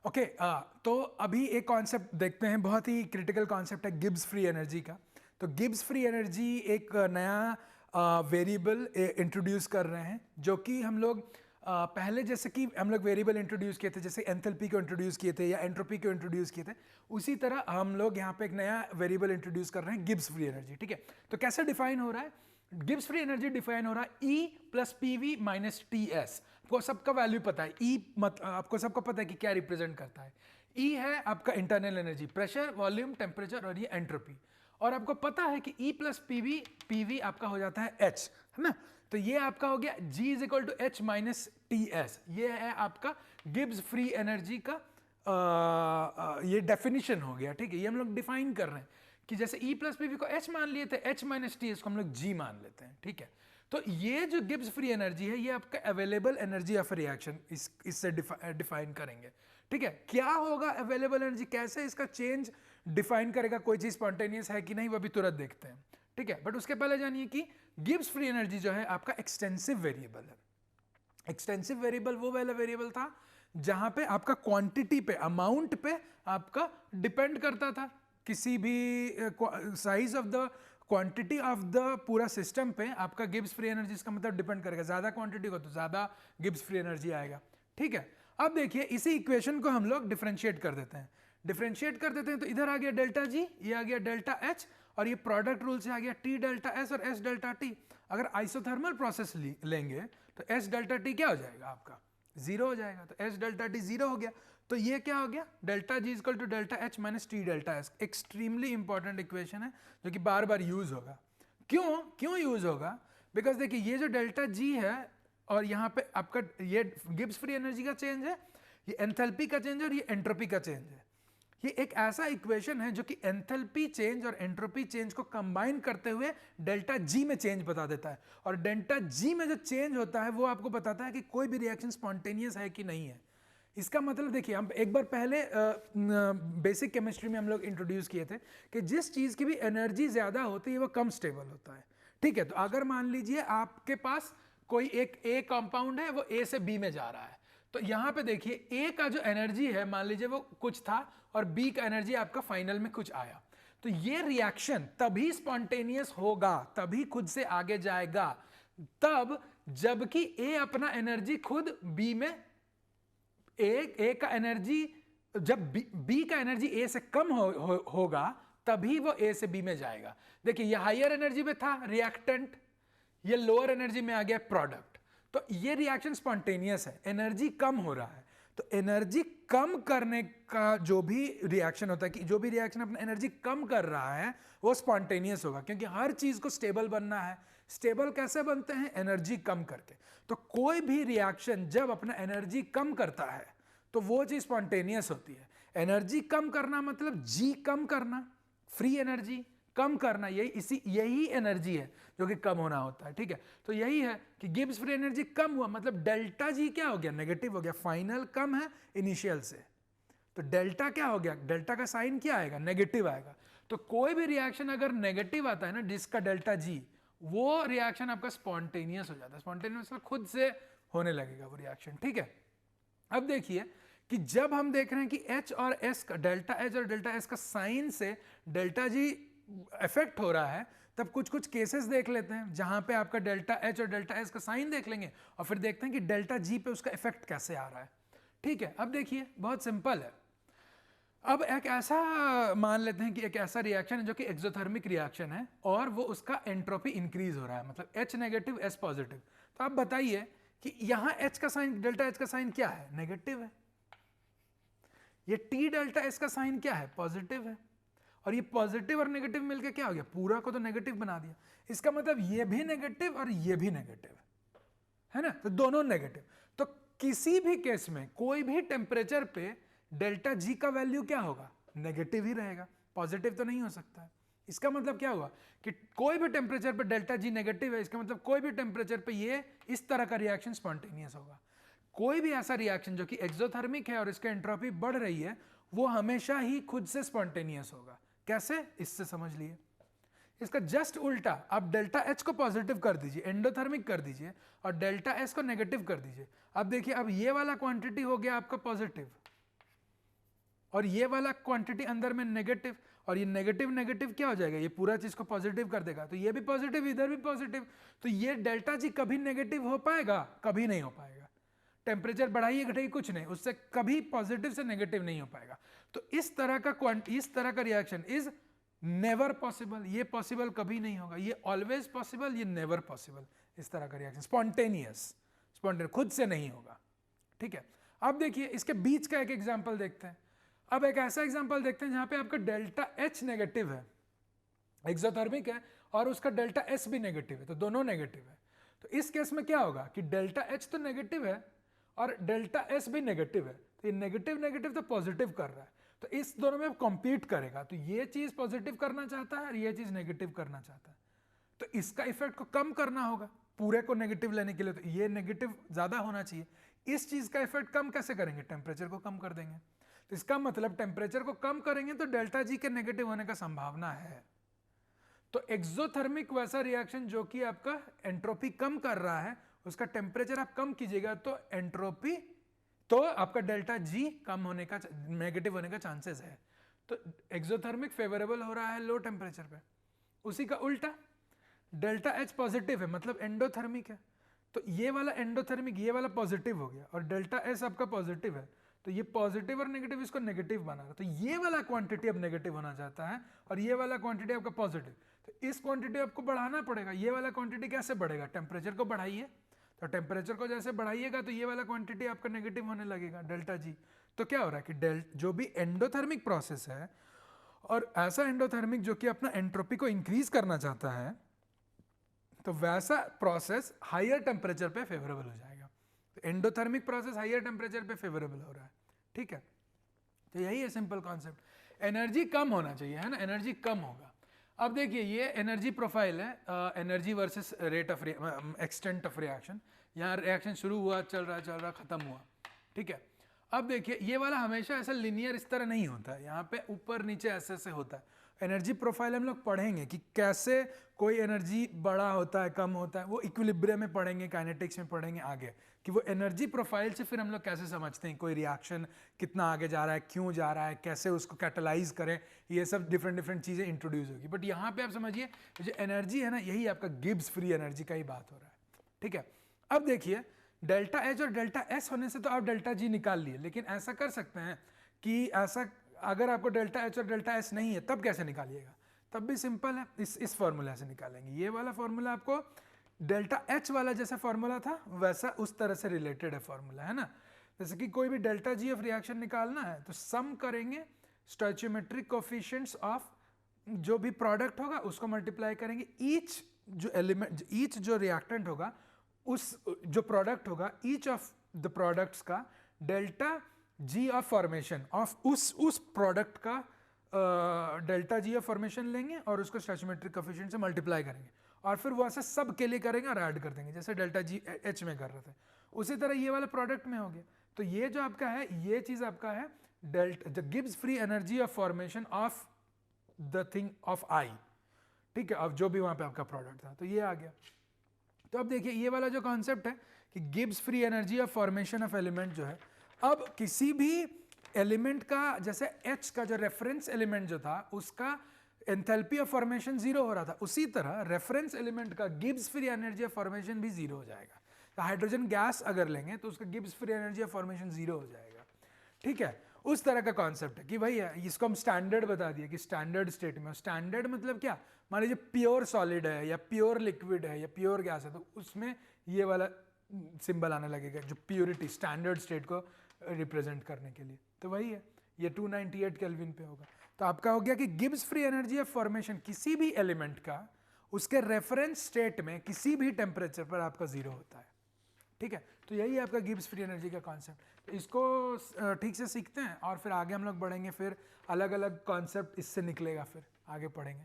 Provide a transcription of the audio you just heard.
Okay तो अभी एक कॉन्सेप्ट देखते हैं, बहुत ही क्रिटिकल कॉन्सेप्ट है गिब्स फ्री एनर्जी का। तो गिब्स फ्री एनर्जी एक नया वेरिएबल इंट्रोड्यूस कर रहे हैं, जो कि हम लोग पहले जैसे कि हम लोग वेरिएबल इंट्रोड्यूस किए थे, जैसे एंथैल्पी को इंट्रोड्यूस किए थे या एंट्रोपी को इंट्रोड्यूस किए थे, उसी तरह हम लोग यहाँ पे एक नया वेरिएबल इंट्रोड्यूस कर रहे हैं गिब्स फ्री एनर्जी। ठीक है, तो कैसे डिफाइन हो रहा है? गिब्स फ्री एनर्जी डिफाइन हो रहा है E plus P V minus T S. आपको सबका वैल्यू पता है, E आपको सबको पता है कि क्या रिप्रेजेंट करता है। E है आपका internal energy, pressure, volume, temperature और ये एंट्रोपी। और आपको पता है कि E प्लस पी वी आपका हो जाता है H, है ना? तो ये आपका हो गया G is equal to H minus T S. ये है आपका गिब्स फ्री एनर्जी का ये डेफिनेशन हो गया। ठीक है, ये हम लोग डिफाइन कर रहे हैं कि जैसे E प्लस पी वी को H मान लिए थे, H माइनस टी एस को हम लोग G मान लेते हैं। ठीक है, तो ये जो गिब्स फ्री एनर्जी है, ये आपका अवेलेबल एनर्जी ऑफ रिएक्शन इससे डिफाइन करेंगे। ठीक है, क्या होगा अवेलेबल एनर्जी, कैसे इसका चेंज डिफाइन करेगा, कोई चीज स्पॉन्टेनियस है कि नहीं, वो भी तुरंत देखते हैं। ठीक है, बट उसके पहले जानिए कि गिब्स फ्री एनर्जी जो है आपका एक्सटेंसिव वेरिएबल है। एक्सटेंसिव वेरिएबल वो वाला वेरिएबल था जहां पे आपका क्वांटिटी पे, अमाउंट पे आपका डिपेंड करता था। किसी भी size of the quantity of the पूरा सिस्टम पे आपका गिब्स फ्री एनर्जी का मतलब डिपेंड करेगा। ज्यादा क्वांटिटी को तो ज्यादा गिब्स फ्री एनर्जी आएगा। ठीक है, अब देखिए इसी इक्वेशन को हम लोग डिफरेंशिएट कर देते हैं। डिफरेंशिएट कर देते हैं तो इधर आ गया डेल्टा जी, ये आ गया डेल्टा एच, और ये प्रोडक्ट रूल से आ गया टी डेल्टा एस और एस डेल्टा टी। अगर आइसोथर्मल प्रोसेस लेंगे तो एस डेल्टा टी क्या हो जाएगा आपका, जीरो हो जाएगा। तो एस डेल्टा टी जीरो हो गया, तो ये क्या हो गया, delta G equal to delta H minus T delta S. Extremely important equation है जो कि बार बार यूज होगा। क्यों क्यों यूज होगा? बिकॉज देखिए ये जो डेल्टा जी है और यहाँ पे आपका ये गिब्स फ्री एनर्जी का चेंज है, ये एंथैल्पी का चेंज है और ये एंट्रोपी का चेंज है। ये एक ऐसा इक्वेशन है जो कि एंथैल्पी चेंज और एंट्रोपी चेंज को कंबाइन करते हुए डेल्टा जी में चेंज बता देता है। और डेल्टा जी में जो चेंज होता है वो आपको बताता है कि कोई भी रिएक्शन स्पॉन्टेनियस है कि नहीं है। इसका मतलब देखिए, हम एक बार पहले बेसिक केमिस्ट्री में हम लोग इंट्रोड्यूस किए थे कि जिस चीज की भी एनर्जी ज्यादा होती है वो कम स्टेबल होता है। ठीक है, तो अगर मान लीजिए आपके पास कोई एक ए कंपाउंड है, वो ए से बी में जा रहा है, तो यहां पे देखिए ए का जो एनर्जी है, मान लीजिए वो कुछ था और बी का एनर्जी आपका फाइनल में कुछ आया, तो ये रिएक्शन तभी स्पॉन्टेनियस होगा, तभी खुद से आगे जाएगा तब जबकि ए अपना एनर्जी खुद बी में, ए का एनर्जी जब बी का एनर्जी ए से कम होगा तभी वो ए से बी में जाएगा। देखिए ये हायर एनर्जी में था रिएक्टेंट, ये लोअर एनर्जी में आ गया प्रोडक्ट। तो ये रिएक्शन स्पॉन्टेनियस है, एनर्जी कम हो रहा है। तो एनर्जी कम करने का जो भी रिएक्शन होता है, कि जो भी रिएक्शन अपना एनर्जी कम कर रहा है वो स्पॉन्टेनियस होगा, क्योंकि हर चीज को स्टेबल बनना है। स्टेबल कैसे बनते हैं? एनर्जी कम करके। तो कोई भी रिएक्शन जब अपना एनर्जी कम करता है तो वो चीज स्पॉन्टेनियस होती है। एनर्जी कम करना मतलब जी कम करना, फ्री एनर्जी कम करना, यही एनर्जी है जो कि कम होना होता है। ठीक है, तो यही है कि गिब्स फ्री एनर्जी कम हुआ मतलब डेल्टा जी क्या हो गया, नेगेटिव हो गया। फाइनल कम है इनिशियल से, तो डेल्टा क्या हो गया, डेल्टा का साइन क्या आएगा, नेगेटिव आएगा। तो कोई भी रिएक्शन अगर नेगेटिव आता है ना जिसका डेल्टा जी, वो रिएक्शन आपका स्पॉन्टेनियस हो जाता है। स्पॉन्टेनियस खुद से होने लगेगा वो रिएक्शन। ठीक है, अब देखिए कि जब हम देख रहे हैं कि H और S का, डेल्टा H और डेल्टा S का साइन से डेल्टा जी इफेक्ट हो रहा है, तब कुछ कुछ केसेस देख लेते हैं जहां पे आपका डेल्टा H और डेल्टा S का साइन देख लेंगे और फिर देखते हैं कि डेल्टा G पे उसका इफेक्ट कैसे आ रहा है। ठीक है, अब देखिए बहुत सिंपल है। अब एक ऐसा मान लेते हैं कि एक ऐसा रिएक्शन है जो कि एक्सोथर्मिक रिएक्शन है और वो उसका एंट्रोपी इंक्रीज हो रहा है, मतलब H नेगेटिव S पॉजिटिव। तो आप बताइए कि यहां H का साइन, डेल्टा H का साइन क्या है, नेगेटिव है। ये T डेल्टा S का साइन क्या है, पॉजिटिव है। और ये पॉजिटिव और नेगेटिव मिलकर क्या हो गया, पूरा को तो नेगेटिव बना दिया। इसका मतलब ये भी नेगेटिव और ये भी नेगेटिव है ना, तो दोनों नेगेटिव। तो किसी भी केस में कोई भी टेम्परेचर पे डेल्टा जी का वैल्यू क्या होगा, नेगेटिव ही रहेगा, पॉजिटिव तो नहीं हो सकता है। इसका मतलब क्या हुआ कि कोई भी टेम्परेचर पे डेल्टा जी नेगेटिव है, इसका मतलब कोई भी टेम्परेचर पे ये इस तरह का रिएक्शन स्पॉन्टेनियस होगा। कोई भी ऐसा रिएक्शन जो कि एक्सोथर्मिक है और इसका एंट्रोपी बढ़ रही है, वो हमेशा ही खुद से स्पॉन्टेनियस होगा। कैसे, इससे समझ लिए। इसका जस्ट उल्टा, आप डेल्टा एच को पॉजिटिव कर दीजिए, एंडोथर्मिक कर दीजिए, और डेल्टा एस को नेगेटिव कर दीजिए। अब देखिए, अब ये वाला क्वांटिटी हो गया आपका पॉजिटिव, और ये वाला क्वांटिटी अंदर में नेगेटिव, और ये नेगेटिव नेगेटिव क्या हो जाएगा, ये पूरा चीज को पॉजिटिव कर देगा, तो ये भी पॉजिटिव इधर भी पॉजिटिव, तो ये डेल्टा जी कभी नेगेटिव हो पाएगा, कभी नहीं हो पाएगा। टेम्परेचर बढ़ाइए घटाइए कुछ नहीं, उससे कभी पॉजिटिव से नेगेटिव नहीं हो पाएगा। तो इस तरह का रिएक्शन इज नेवर पॉसिबल, ये पॉसिबल कभी नहीं होगा, ये ऑलवेज पॉसिबल, ये नेवर पॉसिबल। इस तरह का रिएक्शन स्पॉन्टेनियस खुद से नहीं होगा, ठीक है। अब देखिए इसके बीच का एक एग्जांपल देखते हैं। अब एक ऐसा एग्जांपल देखते हैं जहां पे आपका डेल्टा एच नेगेटिव है, एक्सोथर्मिक है, और उसका डेल्टा एस भी नेगेटिव है, तो दोनों नेगेटिव है। तो इस केस में क्या होगा कि डेल्टा एच तो नेगेटिव है और डेल्टा एस भी नेगेटिव है, तो ये नेगेटिव नेगेटिव तो पॉजिटिव कर रहा है, तो इस दोनों में कॉम्पीट करेगा। तो ये चीज पॉजिटिव करना चाहता है और ये चीज नेगेटिव करना चाहता है, तो इसका इफेक्ट को कम करना होगा पूरे को नेगेटिव लेने के लिए, तो ये नेगेटिव ज्यादा होना चाहिए। इस चीज का इफेक्ट कम कैसे करेंगे, टेम्परेचर को कम कर देंगे। तो इसका मतलब टेम्परेचर को कम करेंगे तो डेल्टा जी के नेगेटिव होने का संभावना है। तो एक्सोथर्मिक वैसा रिएक्शन जो कि आपका एंट्रोपी कम कर रहा है, उसका टेम्परेचर आप कम कीजिएगा तो एंट्रोपी, तो आपका डेल्टा जी कम होने का, नेगेटिव होने का चांसेस है। तो एक्सोथर्मिक फेवरेबल हो रहा है लो टेम्परेचर पे। उसी का उल्टा डेल्टा एच पॉजिटिव है, मतलब एंडोथर्मिक है, तो ये वाला एंडोथर्मिक, ये वाला पॉजिटिव हो गया, और डेल्टा एस आपका पॉजिटिव है, तो ये पॉजिटिव और नेगेटिव इसको नेगेटिव बना रहा है। तो ये वाला क्वांटिटी अब नेगेटिव होना चाहता है और ये वाला क्वांटिटी आपका पॉजिटिव, तो इस क्वांटिटी आपको बढ़ाना पड़ेगा। ये वाला क्वांटिटी कैसे बढ़ेगा, टेम्परेचर को बढ़ाइए, तो टेम्परेचर को जैसे बढ़ाइएगा तो ये वाला क्वांटिटी आपका नेगेटिव होने लगेगा, डेल्टा जी। तो क्या हो रहा है कि जो भी एंडोथर्मिक प्रोसेस है, और ऐसा एंडोथर्मिक जो कि अपना एंट्रोपी को इंक्रीज करना चाहता है, तो वैसा प्रोसेस हायर टेम्परेचर पे फेवरेबल हो जाएगा। तो एंडोथर्मिक प्रोसेस हायर टेम्परेचर पे फेवरेबल हो रहा है, ठीक है। तो यही है सिंपल कॉन्सेप्ट। एनर्जी कम होना चाहिए, है ना, एनर्जी कम होगा। अब देखिए ये एनर्जी प्रोफाइल है, energy versus rate of extent of reaction. यहाँ रिएक्शन शुरू हुआ, चल रहा खत्म हुआ, ठीक है। अब देखिए ये वाला हमेशा ऐसा लिनियर इस तरह नहीं होता है, यहाँ पे ऊपर नीचे ऐसे ऐसे होता है। एनर्जी प्रोफाइल हम लोग पढ़ेंगे कि कैसे कोई एनर्जी बड़ा होता है, कम होता है, वो इक्विलिब्रियम में पढ़ेंगे, काइनेटिक्स में पढ़ेंगे आगे, कि वो एनर्जी प्रोफाइल से फिर हम लोग कैसे समझते हैं कोई रिएक्शन कितना आगे जा रहा है, क्यों जा रहा है, कैसे उसको कैटलाइज करें, ये सब डिफरेंट चीज़ें इंट्रोड्यूस होगी। बट यहाँ पे आप समझिए जो एनर्जी है ना, यही आपका गिब्स फ्री एनर्जी का ही बात हो रहा है, ठीक है। अब देखिए डेल्टा एच और डेल्टा एस होने से तो आप डेल्टा जी निकाल लिए, लेकिन ऐसा कर सकते हैं कि ऐसा अगर आपको डेल्टा एच और डेल्टा एस नहीं है तब कैसे निकालिएगा, तब भी सिंपल है, इस फॉर्मूला से निकालेंगे। ये वाला फॉर्मूला आपको डेल्टा एच वाला जैसा फॉर्मूला था वैसा उस तरह से रिलेटेड है फॉर्मूला, है ना। जैसे कि कोई भी डेल्टा जी ऑफ रिएक्शन निकालना है तो सम करेंगे स्टोइचियोमेट्रिक कोफिशिएंट्स ऑफ जो भी प्रोडक्ट होगा उसको मल्टीप्लाई करेंगे, ईच जो एलिमेंट, ईच जो रिएक्टेंट होगा, उस जो प्रोडक्ट होगा, ईच ऑफ द प्रोडक्ट्स का delta G of formation of उस प्रोडक्ट का डेल्टा जी ऑफ फॉर्मेशन लेंगे और उसको स्टोइचियोमेट्रिक कोफिशिएंट से मल्टीप्लाई करेंगे, और फिर वो ऐसा सब के लिए करेंगे और ऐड कर देंगे, जैसे डेल्टा जी एच में कर रहे थे उसी तरह ये वाला प्रोडक्ट में हो गया। तो ये जो आपका है, ये चीज आपका है delta the Gibbs free energy of formation of the thing of I, ठीक है, अब जो भी वहां पे आपका प्रोडक्ट था, तो ये आ गया। तो अब देखिए ये वाला जो कॉन्सेप्ट है कि Gibbs free energy of formation of element जो है, अब किसी भी एलिमेंट का, जैसे H का जो रेफरेंस एलिमेंट जो था उसका एंथैल्पी ऑफ फॉर्मेशन जीरो हो रहा था, उसी तरह रेफरेंस एलिमेंट का Gibbs free energy of formation भी जीरो हो जाएगा। तो हाइड्रोजन गैस अगर लेंगे तो उसका Gibbs free energy of formation zero हो जाएगा, ठीक है। उस तरह का कॉन्सेप्ट है कि भाई इसको हम स्टैंडर्ड बता दिए कि स्टैंडर्ड स्टेट में, स्टैंडर्ड मतलब क्या, मान लीजिए प्योर सॉलिड है या प्योर लिक्विड है या प्योर गैस है, तो उसमें ये वाला सिंबल आने लगेगा जो प्योरिटी स्टैंडर्ड स्टेट को रिप्रेजेंट करने के लिए। तो वही है, ये 298 केल्विन पे होगा। तो आपका हो गया कि Gibbs free energy of formation किसी भी एलिमेंट का उसके रेफरेंस स्टेट में किसी भी टेम्परेचर पर आपका जीरो होता है, ठीक है। तो यही आपका गिब्स फ्री एनर्जी का कॉन्सेप्ट। तो इसको ठीक से सीखते हैं और फिर आगे हम लोग बढ़ेंगे, फिर अलग अलग कॉन्सेप्ट इससे निकलेगा, फिर आगे पढ़ेंगे।